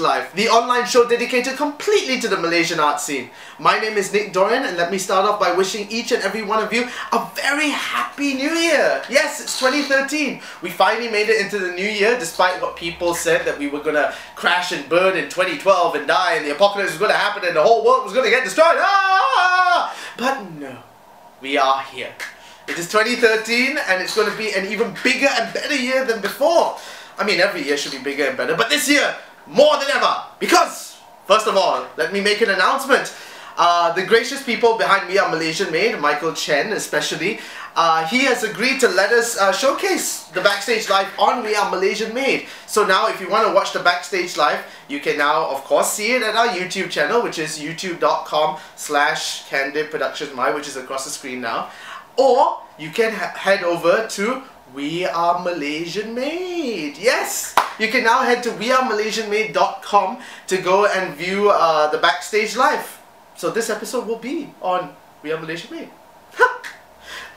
Life, the online show dedicated completely to the Malaysian art scene. My name is Nick Dorian, and let me start off by wishing each and every one of you a very happy new year. Yes, it's 2013. We finally made it into the new year despite what people said that we were gonna crash and burn in 2012 and die and the apocalypse was gonna happen and the whole world was gonna get destroyed. Ah! But no, we are here. It is 2013 and it's going to be an even bigger and better year than before. I mean, every year should be bigger and better, but this year, more than ever. Because, first of all, let me make an announcement. The gracious people behind We Are Malaysian Made, Michael Chen especially, he has agreed to let us showcase the Backstage Life on We Are Malaysian Made. So now if you want to watch the Backstage Life, you can now of course see it at our YouTube channel, which is youtube.com/CandidProductionsMy, which is across the screen now. Or you can head over to We Are Malaysian Made. Yes! You can now head to wearemalaysianmade.com to go and view the Backstage Life. So this episode will be on We Are Malaysian Made.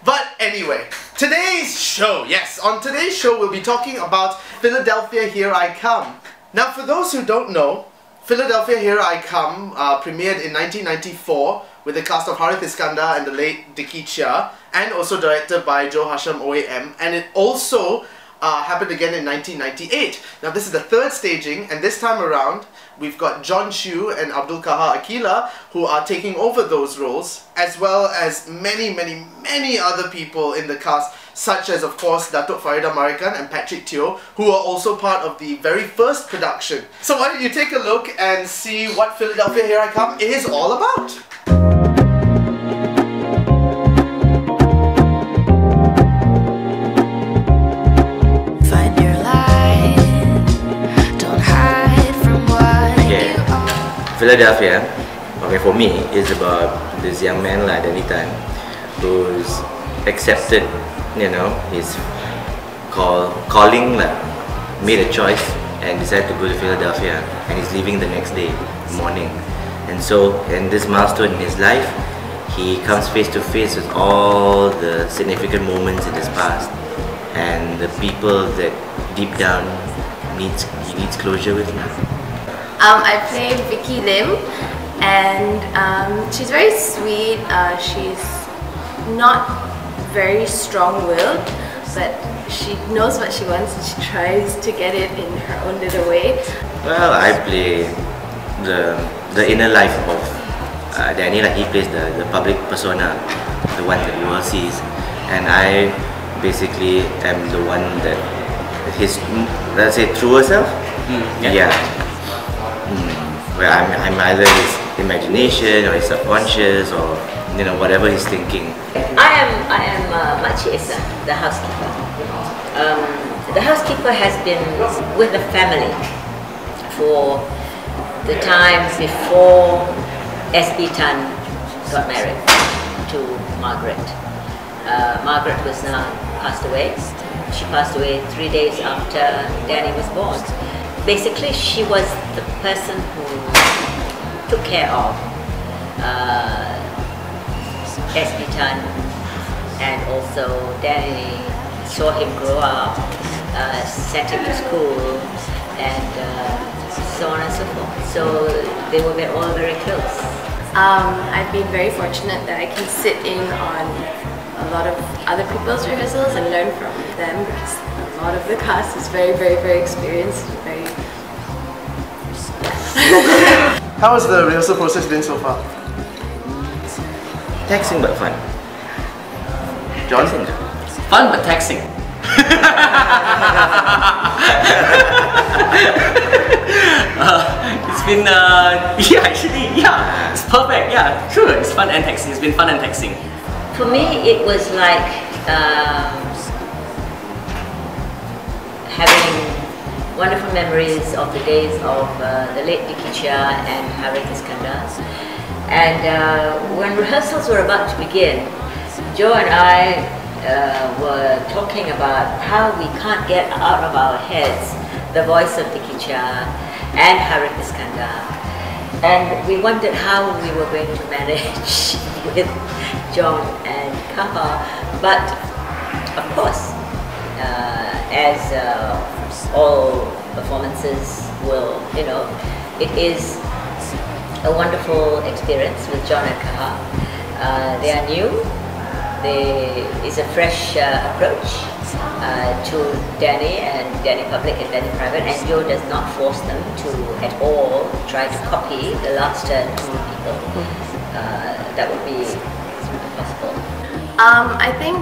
But anyway, today's show, yes, on today's show we'll be talking about Philadelphia Here I Come. Now for those who don't know, Philadelphia Here I Come premiered in 1994 with the cast of Harith Iskandar and the late Dickie Chia, and also directed by Joe Hasham OAM, and it also happened again in 1998. Now this is the third staging, and this time around we've got Jon Chew and Abdul Qahar Aqila who are taking over those roles, as well as many other people in the cast, such as of course Dato Faridah Merican and Teoh, who are also part of the very first production. So why don't you take a look and see what Philadelphia Here I Come is all about. Philadelphia, okay, for me, is about this young man like Danny Tan, who's accepted, you know, his calling, like, made a choice and decided to go to Philadelphia, and he's leaving the next day morning. And so, in this milestone in his life, he comes face to face with all the significant moments in his past and the people that deep down he needs closure with now. I play Vicky Lim, and she's very sweet. She's not very strong-willed, but she knows what she wants and she tries to get it in her own little way. Well, I play the inner life of Danny, like he plays the public persona, the one that the world sees, and I basically am the one that his, let's say, truer self. Yeah. Where I'm either his imagination or his subconscious, or you know, whatever he's thinking. I am Makcik Esa, the housekeeper. The housekeeper has been with the family for the time before S.B. Tan got married to Margaret. Margaret was now passed away. She passed away 3 days after Danny was born. Basically, she was the person who took care of S.B. Tan, and also Danny, saw him grow up, sent him to school, and so on and so forth. So they were all very close. I've been very fortunate that I can sit in on a lot of other people's rehearsals and learn from them, because a lot of the cast is very experienced, very... How has the rehearsal process been so far? Taxing but fun. John? Fun but taxing. It's been, yeah, actually, yeah, it's perfect, yeah, sure, it's fun and taxing, it's been fun and taxing. For me, it was like having wonderful memories of the days of the late Dickie Chia and Harith Iskandar. And when rehearsals were about to begin, Joe and I were talking about how we can't get out of our heads the voice of Dickie Chia and Harith Iskandar. And we wondered how we were going to manage with Jon and Qahar. But of course, as all performances will, you know, it is a wonderful experience with Jon and Qahar. They are new. There is a fresh approach to Danny and Danny Public and Danny Private, and Joe does not force them to at all try to copy the last two people. That would be impossible. I think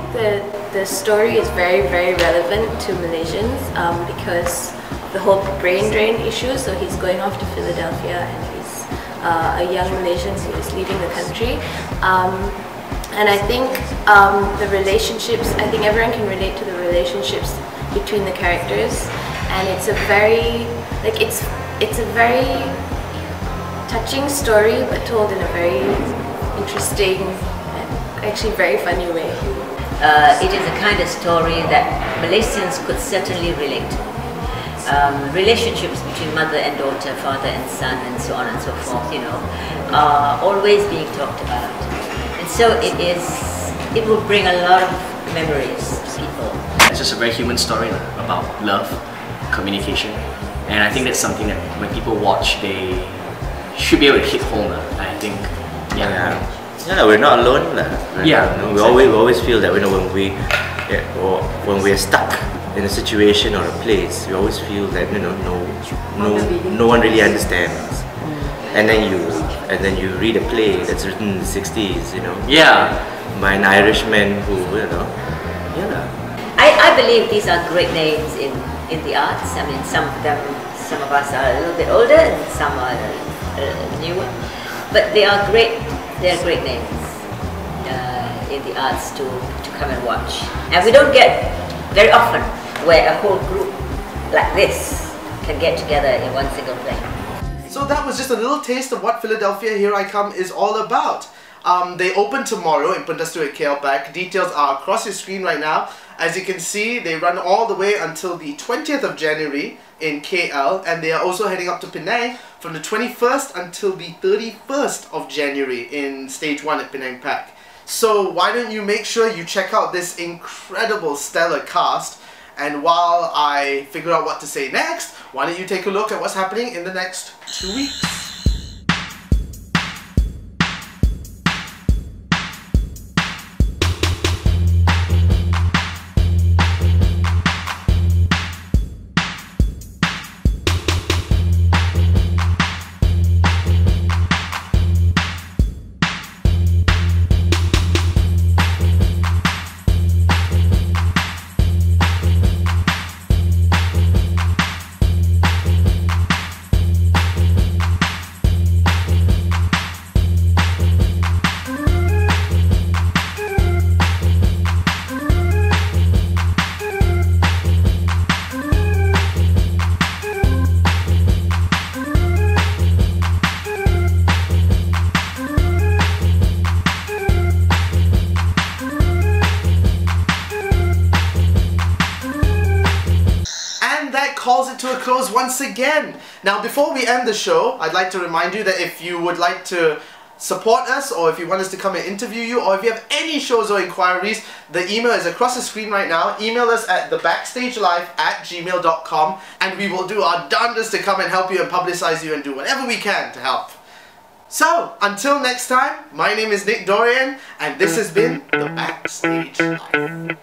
the story is very, very relevant to Malaysians because of the whole brain drain issue. So he's going off to Philadelphia and he's a young Malaysian who is leaving the country. And I think the relationships, I think everyone can relate to the relationships between the characters, and it's a very, like it's a very touching story, but told in a very interesting and actually very funny way. It is a kind of story that Malaysians could certainly relate to. Relationships between mother and daughter, father and son, and so on and so forth, you know, are always being talked about. And so it will bring a lot of memories to people. It's just a very human story about love, communication, and I think that's something that when people watch, they should be able to hit home. I think, yeah, we're not alone. Yeah, we always feel that when we're stuck in a situation or a place, we always feel that no one really understands. And then you read a play that's written in the 60s, you know. Yeah. By an Irishman who, you know. Yeah. I believe these are great names in the arts. I mean, some of us are a little bit older and some are newer, but they are great. They are great names in the arts to come and watch. And we don't get very often where a whole group like this can get together in one single play. So that was just a little taste of what Philadelphia Here I Come is all about. They open tomorrow in Pendastu at KL Back. Details are across your screen right now. As you can see, they run all the way until the 20th of January in KL, and they are also heading up to Penang from the 21st until the 31st of January in Stage 1 at Penang Pack. So why don't you make sure you check out this incredible stellar cast, and while I figure out what to say next, why don't you take a look at what's happening in the next 2 weeks. Calls it to a close once again. Now, before we end the show, I'd like to remind you that if you would like to support us, or if you want us to come and interview you, or if you have any shows or inquiries, the email is across the screen right now. Email us at thebackstagelife@gmail.com, and we will do our darndest to come and help you and publicize you and do whatever we can to help. So, until next time, my name is Nick Dorian, and this has been The Backstage Life.